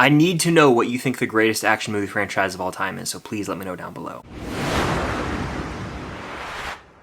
I need to know what you think the greatest action movie franchise of all time is, so please let me know down below.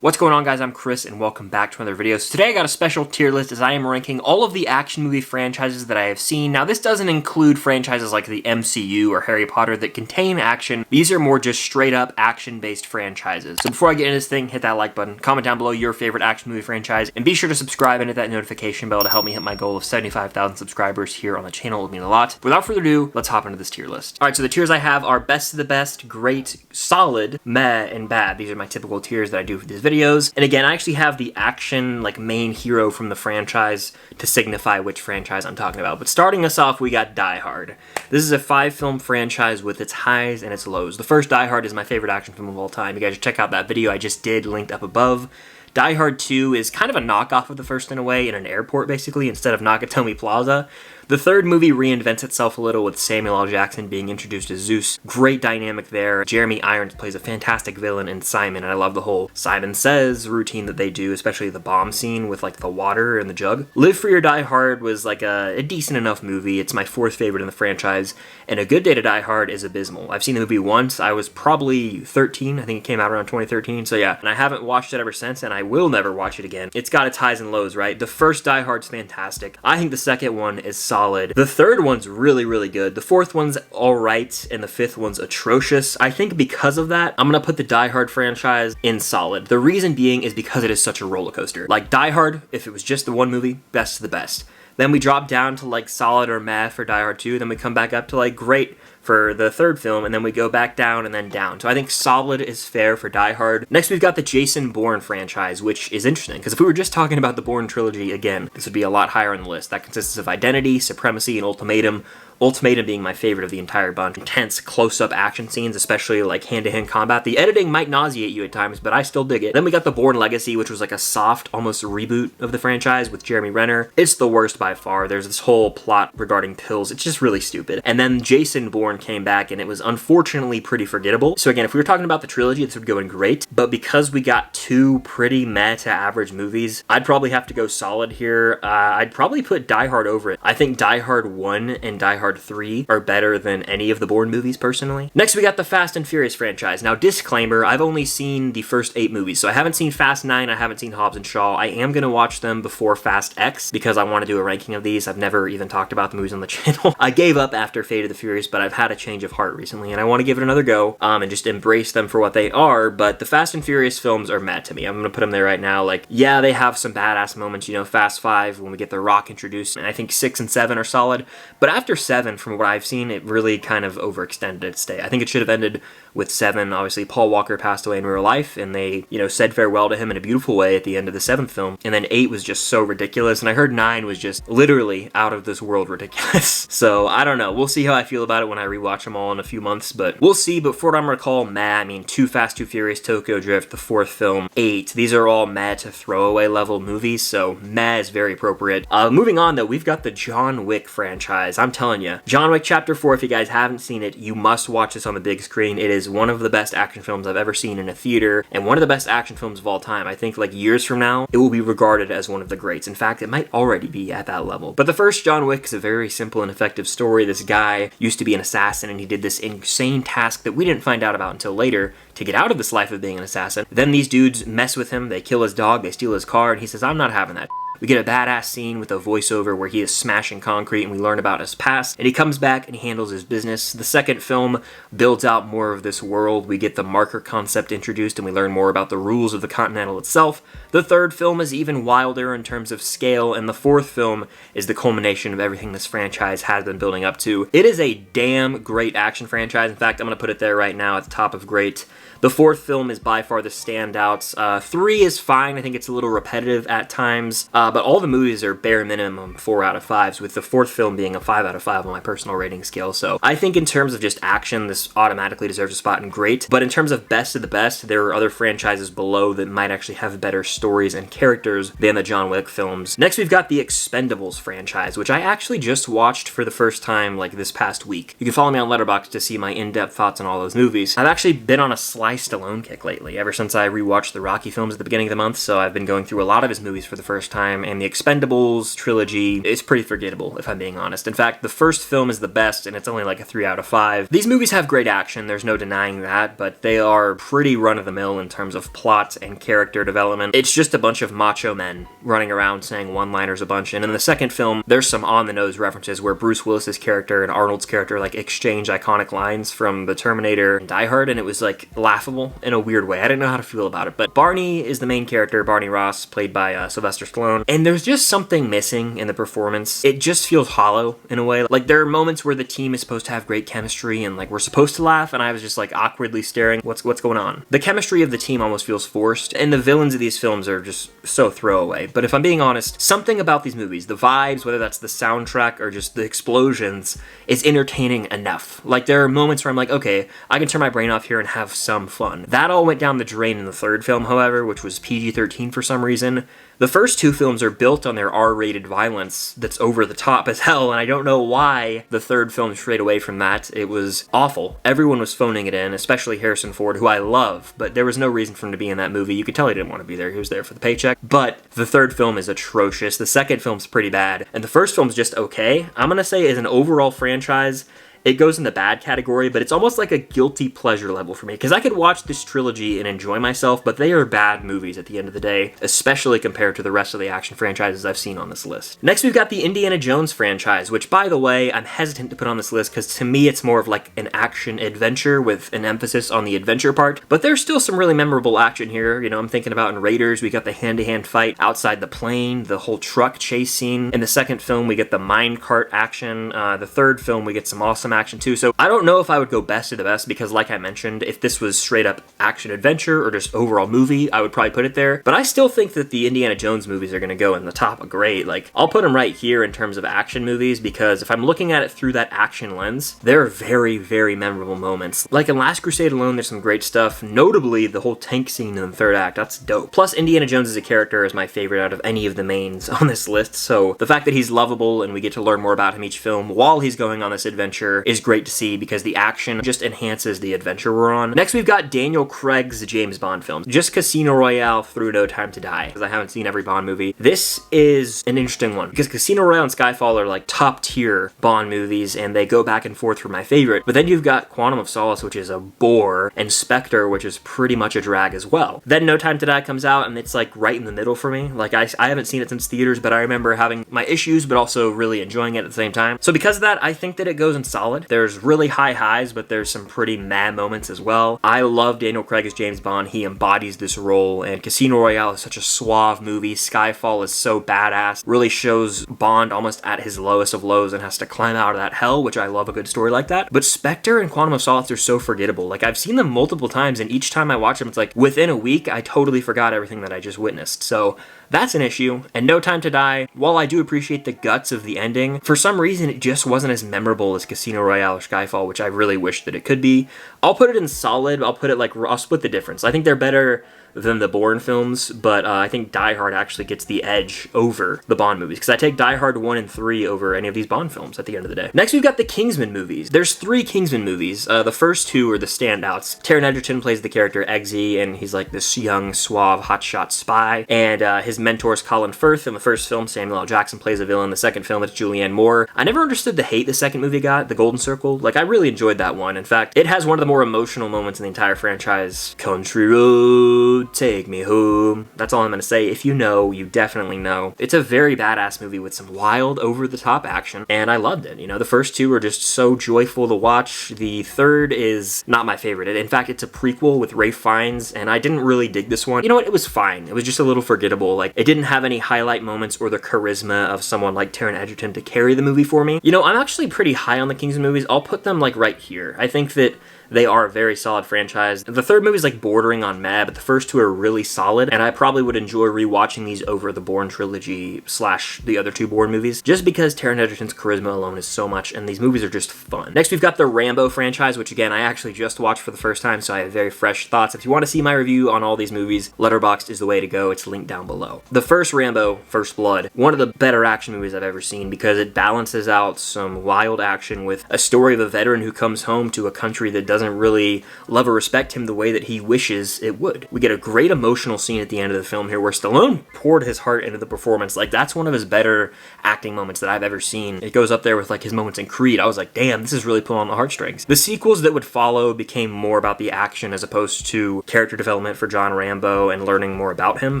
What's going on, guys? I'm Chris, and welcome back to another video. So today I got a special tier list as I am ranking all of the action movie franchises that I have seen. Now, this doesn't include franchises like the MCU or Harry Potter that contain action. These are more just straight up action-based franchises. So before I get into this thing, hit that like button, comment down below your favorite action movie franchise, and be sure to subscribe and hit that notification bell to help me hit my goal of 75,000 subscribers here on the channel. It would mean a lot. Without further ado, let's hop into this tier list. All right, so the tiers I have are best of the best, great, solid, meh, and bad. These are my typical tiers that I do for these videos. And again, I actually have the action, like, main hero from the franchise to signify which franchise I'm talking about. But starting us off, we got Die Hard. This is a 5-film franchise with its highs and its lows. The first Die Hard is my favorite action film of all time. You guys should check out that video I just did, linked up above. Die Hard 2 is kind of a knockoff of the first in a way, in an airport basically, instead of Nakatomi Plaza. The third movie reinvents itself a little with Samuel L. Jackson being introduced as Zeus. Great dynamic there. Jeremy Irons plays a fantastic villain in Simon, and I love the whole Simon Says routine that they do, especially the bomb scene with like the water and the jug. Live Free or Die Hard was like a decent enough movie. It's my 4th favorite in the franchise, and A Good Day to Die Hard is abysmal. I've seen the movie once. I was probably 13. I think it came out around 2013, so yeah. And I haven't watched it ever since, and I will never watch it again. It's got its highs and lows, right? The first Die Hard's fantastic. I think the second one is solid. The third one's really, really good. The fourth one's alright, and the fifth one's atrocious. I think because of that, I'm gonna put the Die Hard franchise in solid. The reason being is because it is such a roller coaster. Like Die Hard, if it was just the one movie, best of the best. Then we drop down to like solid or meh for Die Hard 2, then we come back up to like great for the third film, and then we go back down and then down. So I think solid is fair for Die Hard. Next, we've got the Jason Bourne franchise, which is interesting, because if we were just talking about the Bourne trilogy, again, this would be a lot higher on the list. That consists of Identity, Supremacy, and Ultimatum. Ultimatum being my favorite of the entire bunch. Intense close-up action scenes, especially like hand-to-hand combat. The editing might nauseate you at times, but I still dig it. Then we got the Bourne Legacy, which was like a soft, almost reboot of the franchise with Jeremy Renner. It's the worst by far. There's this whole plot regarding pills. It's just really stupid. And then Jason Bourne came back, and it was unfortunately pretty forgettable. So again, if we were talking about the trilogy, this would go in great. But because we got 2 pretty meh to average movies, I'd probably have to go solid here. I'd probably put Die Hard over it. I think Die Hard 1 and Die Hard 3 are better than any of the Bourne movies, personally. Next, we got the Fast and Furious franchise. Now, disclaimer, I've only seen the first 8 movies, so I haven't seen Fast 9, I haven't seen Hobbs and Shaw. I am going to watch them before Fast X, because I want to do a ranking of these. I've never even talked about the movies on the channel. I gave up after Fate of the Furious, but I've had a change of heart recently, and I want to give it another go, and just embrace them for what they are. But the Fast and Furious films are mad to me. I'm going to put them there right now. Like, yeah, they have some badass moments, you know, Fast 5, when we get The Rock introduced, and I think 6 and 7 are solid, but after 7, from what I've seen, it really kind of overextended its stay. I think it should have ended with 7. Obviously, Paul Walker passed away in real life, and they, you know, said farewell to him in a beautiful way at the end of the 7th film. And then 8 was just so ridiculous, and I heard 9 was just literally out of this world ridiculous. So, I don't know. We'll see how I feel about it when I rewatch them all in a few months, but we'll see. But for what I'm gonna call meh, I mean, Too Fast, Too Furious, Tokyo Drift, the 4th film, 8. These are all meh to throwaway level movies, so meh is very appropriate. Moving on, though, we've got the John Wick franchise. I'm telling you, John Wick Chapter 4, if you guys haven't seen it, you must watch this on the big screen. It is one of the best action films I've ever seen in a theater, and one of the best action films of all time. I think like years from now, it will be regarded as one of the greats. In fact, it might already be at that level. But the first John Wick is a very simple and effective story. This guy used to be an assassin, and he did this insane task that we didn't find out about until later to get out of this life of being an assassin. Then these dudes mess with him, they kill his dog, they steal his car, and he says, I'm not having that. We get a badass scene with a voiceover where he is smashing concrete, and we learn about his past, and he comes back and he handles his business. The second film builds out more of this world. We get the marker concept introduced, and we learn more about the rules of the Continental itself. The third film is even wilder in terms of scale, and the 4th film is the culmination of everything this franchise has been building up to. It is a damn great action franchise. In fact, I'm going to put it there right now at the top of great. The 4th film is by far the standout. 3 is fine. I think it's a little repetitive at times, but all the movies are bare minimum 4 out of 5s, with the 4th film being a 5 out of 5 on my personal rating scale. So I think in terms of just action, this automatically deserves a spot in great. But in terms of best of the best, there are other franchises below that might actually have better stories and characters than the John Wick films. Next, we've got the Expendables franchise, which I actually just watched for the first time like this past week. You can follow me on Letterboxd to see my in-depth thoughts on all those movies. I've actually been on a Sly Stallone kick lately, ever since I rewatched the Rocky films at the beginning of the month, so I've been going through a lot of his movies for the first time, time, and the Expendables trilogy is pretty forgettable, if I'm being honest. In fact, the first film is the best, and it's only like a 3 out of 5. These movies have great action, there's no denying that, but they are pretty run-of-the-mill in terms of plot and character development. It's just a bunch of macho men running around saying one-liners a bunch, and in the second film, there's some on-the-nose references where Bruce Willis's character and Arnold's character like exchange iconic lines from the Terminator and Die Hard, and it was like laughable in a weird way. I didn't know how to feel about it, but Barney is the main character, Barney Ross, played by Sylvester Stallone, and there's just something missing in the performance. It just feels hollow in a way. Like, there are moments where the team is supposed to have great chemistry and like we're supposed to laugh, and I was just like awkwardly staring, what's going on? The chemistry of the team almost feels forced, and the villains of these films are just so throwaway. But if I'm being honest, something about these movies, the vibes, whether that's the soundtrack or just the explosions, is entertaining enough. Like, there are moments where I'm like, okay, I can turn my brain off here and have some fun. That all went down the drain in the third film, however, which was PG-13 for some reason. The first two films are built on their R-rated violence that's over the top as hell, and I don't know why the third film strayed away from that. It was awful. Everyone was phoning it in, especially Harrison Ford, who I love, but there was no reason for him to be in that movie. You could tell he didn't want to be there. He was there for the paycheck. But the third film is atrocious. The second film's pretty bad, and the first film's just okay. I'm gonna say as an overall franchise, it goes in the bad category, but it's almost like a guilty pleasure level for me, because I could watch this trilogy and enjoy myself, but they are bad movies at the end of the day, especially compared to the rest of the action franchises I've seen on this list. Next, we've got the Indiana Jones franchise, which, by the way, I'm hesitant to put on this list because to me it's more of like an action adventure with an emphasis on the adventure part, but there's still some really memorable action here. You know, I'm thinking about in Raiders, we got the hand-to-hand fight outside the plane, the whole truck chase scene. In the second film, we get the minecart action. The third film, we get some awesome action too. So I don't know if I would go best of the best, because like I mentioned, if this was straight up action adventure or just overall movie, I would probably put it there. But I still think that the Indiana Jones movies are going to go in the top of great. Like, I'll put them right here in terms of action movies, because if I'm looking at it through that action lens, there are very, very memorable moments. Like in Last Crusade alone, there's some great stuff, notably the whole tank scene in the third act. That's dope. Plus, Indiana Jones as a character is my favorite out of any of the mains on this list, so the fact that he's lovable and we get to learn more about him each film while he's going on this adventure is great to see, because the action just enhances the adventure we're on. Next, we've got Daniel Craig's James Bond film, just Casino Royale through No Time to Die, because I haven't seen every Bond movie. This is an interesting one, because Casino Royale and Skyfall are like top tier Bond movies, and they go back and forth for my favorite. But then you've got Quantum of Solace, which is a bore, and Spectre, which is pretty much a drag as well. Then No Time to Die comes out, and it's like right in the middle for me. Like, I haven't seen it since theaters, but I remember having my issues, but also really enjoying it at the same time. So because of that, I think that it goes in solid. There's really high highs, but there's some pretty mad moments as well. I love Daniel Craig as James Bond. He embodies this role, and Casino Royale is such a suave movie. Skyfall is so badass. Really shows Bond almost at his lowest of lows and has to climb out of that hell, which I love a good story like that. But Spectre and Quantum of Solace are so forgettable. Like, I've seen them multiple times, and each time I watch them, it's like within a week, I totally forgot everything that I just witnessed. So that's an issue. And No Time to Die, while I do appreciate the guts of the ending, for some reason it just wasn't as memorable as Casino Royale or Skyfall, which I really wish that it could be. I'll put it in solid. I'll put it like, I'll split the difference. I think they're better than the Bourne films, but I think Die Hard actually gets the edge over the Bond movies, because I take Die Hard 1 and 3 over any of these Bond films at the end of the day. Next, we've got the Kingsman movies. There's 3 Kingsman movies. The first 2 are the standouts. Taron Egerton plays the character Eggsy, and he's like this young, suave, hotshot spy, and his mentor is Colin Firth. In the first film, Samuel L. Jackson plays a villain. The second film, it's Julianne Moore. I never understood the hate the second movie got, The Golden Circle. Like, I really enjoyed that one. In fact, it has one of the more emotional moments in the entire franchise. Country road, take me home. That's all I'm gonna say. If you know, you definitely know. It's a very badass movie with some wild, over-the-top action, and I loved it. You know, the first 2 were just so joyful to watch. The third is not my favorite. In fact, it's a prequel with Ralph Fiennes, and I didn't really dig this one. You know what? It was fine. It was just a little forgettable. Like, it didn't have any highlight moments or the charisma of someone like Taron Egerton to carry the movie for me. You know, I'm actually pretty high on the Kingsman movies. I'll put them like right here. I think that they are a very solid franchise. The third movie is like bordering on meh, but the first 2 are really solid, and I probably would enjoy rewatching these over the Bourne trilogy / the other 2 Bourne movies, just because Taron Egerton's charisma alone is so much, and these movies are just fun. Next, we've got the Rambo franchise, which again, I actually just watched for the first time, so I have very fresh thoughts. If you want to see my review on all these movies, Letterboxd is the way to go. It's linked down below. The first Rambo, First Blood, one of the better action movies I've ever seen, because it balances out some wild action with a story of a veteran who comes home to a country that doesn't doesn't really love or respect him the way that he wishes it would. We get a great emotional scene at the end of the film here where Stallone poured his heart into the performance. Like, that's one of his better acting moments that I've ever seen. It goes up there with like his moments in Creed. I was like, damn, this is really pulling on the heartstrings. The sequels that would follow became more about the action as opposed to character development for John Rambo and learning more about him.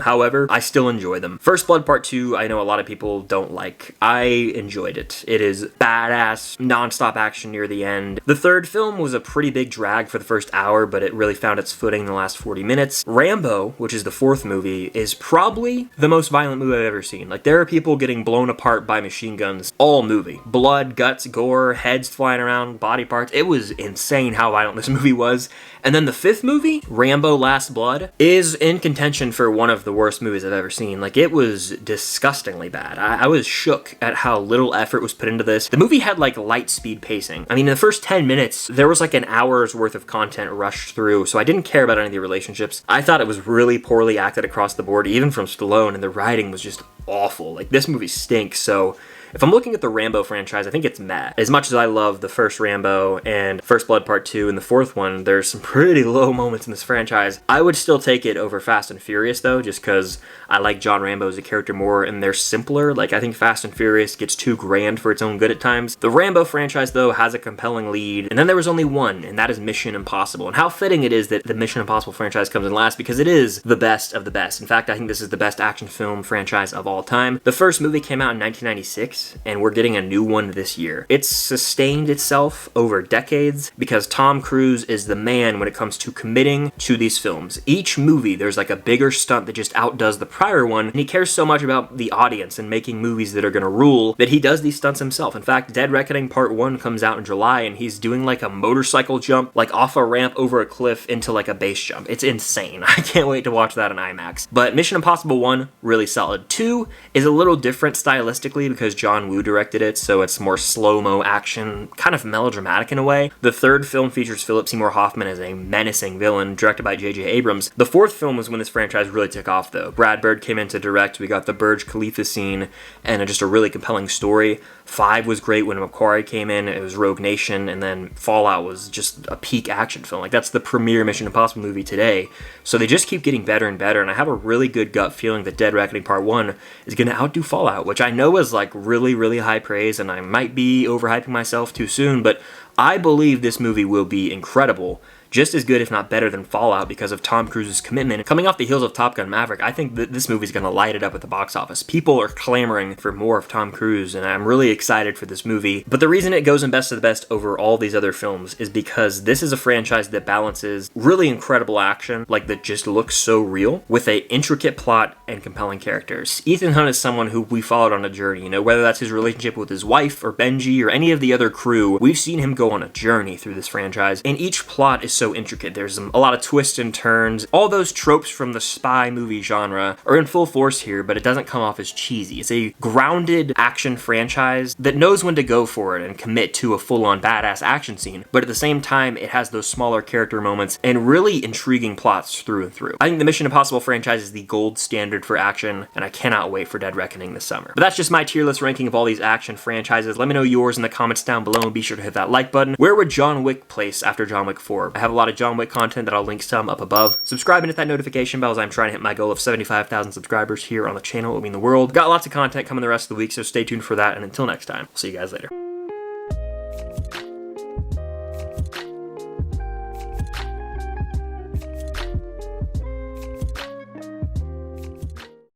However, I still enjoy them. First Blood Part 2, I know a lot of people don't like. I enjoyed it. It is badass, non-stop action near the end. The third film was a pretty big drag for the first hour, but it really found its footing in the last 40 minutes. Rambo, which is the fourth movie, is probably the most violent movie I've ever seen. Like, there are people getting blown apart by machine guns all movie. Blood, guts, gore, heads flying around, body parts. It was insane how violent this movie was. And then the fifth movie, Rambo Last Blood, is in contention for one of the worst movies I've ever seen. Like, it was disgustingly bad. I was shook at how little effort was put into this. The movie had like light speed pacing. I mean, in the first 10 minutes, there was like an hour's worth of content rushed through, so I didn't care about any of the relationships. I thought it was really poorly acted across the board, even from Stallone, and the writing was just awful. Like, this movie stinks, so if I'm looking at the Rambo franchise, I think it's meh. As much as I love the first Rambo and First Blood Part 2 and the fourth one, there's some pretty low moments in this franchise. I would still take it over Fast and Furious, though, just because I like John Rambo as a character more, and they're simpler. Like, I think Fast and Furious gets too grand for its own good at times. The Rambo franchise, though, has a compelling lead, and then there was only one, and that is Mission Impossible. And how fitting it is that the Mission Impossible franchise comes in last, because it is the best of the best. In fact, I think this is the best action film franchise of all time. The first movie came out in 1996, and we're getting a new one this year. It's sustained itself over decades because Tom Cruise is the man when it comes to committing to these films. Each movie, there's like a bigger stunt that just outdoes the prior one, and he cares so much about the audience and making movies that are gonna rule that he does these stunts himself. In fact, Dead Reckoning Part 1 comes out in July, and he's doing like a motorcycle jump, like off a ramp over a cliff into like a base jump. It's insane. I can't wait to watch that in IMAX. But Mission Impossible 1, really solid. 2 is a little different stylistically because John Woo directed it, so it's more slow-mo action, kind of melodramatic in a way. The third film features Philip Seymour Hoffman as a menacing villain, directed by J.J. Abrams. The fourth film was when this franchise really took off, though. Brad Bird came in to direct, we got the Burj Khalifa scene, and just a really compelling story. 5 was great when Macquarie came in, it was Rogue Nation, and then Fallout was just a peak action film. Like, that's the premier Mission Impossible movie today. So they just keep getting better and better, and I have a really good gut feeling that Dead Reckoning Part 1 is going to outdo Fallout, which I know is like really, really high praise, and I might be overhyping myself too soon, but I believe this movie will be incredible. Just as good, if not better, than Fallout because of Tom Cruise's commitment. Coming off the heels of Top Gun Maverick, I think that this movie's going to light it up at the box office. People are clamoring for more of Tom Cruise, and I'm really excited for this movie. But the reason it goes in best of the best over all these other films is because this is a franchise that balances really incredible action, like that just looks so real, with a intricate plot and compelling characters. Ethan Hunt is someone who we followed on a journey, whether that's his relationship with his wife or Benji or any of the other crew, we've seen him go on a journey through this franchise, and each plot is so intricate. There's a lot of twists and turns. All those tropes from the spy movie genre are in full force here, but it doesn't come off as cheesy. It's a grounded action franchise that knows when to go for it and commit to a full-on badass action scene, but at the same time, it has those smaller character moments and really intriguing plots through and through. I think the Mission Impossible franchise is the gold standard for action, and I cannot wait for Dead Reckoning this summer. But that's just my tier list ranking of all these action franchises. Let me know yours in the comments down below, and be sure to hit that like button. Where would John Wick place after John Wick 4? I have a lot of John Wick content that I'll link some up above. Subscribe and hit that notification bell as I'm trying to hit my goal of 75,000 subscribers here on the channel. It would mean the world. Got lots of content coming the rest of the week, so stay tuned for that, and until next time, I'll see you guys later.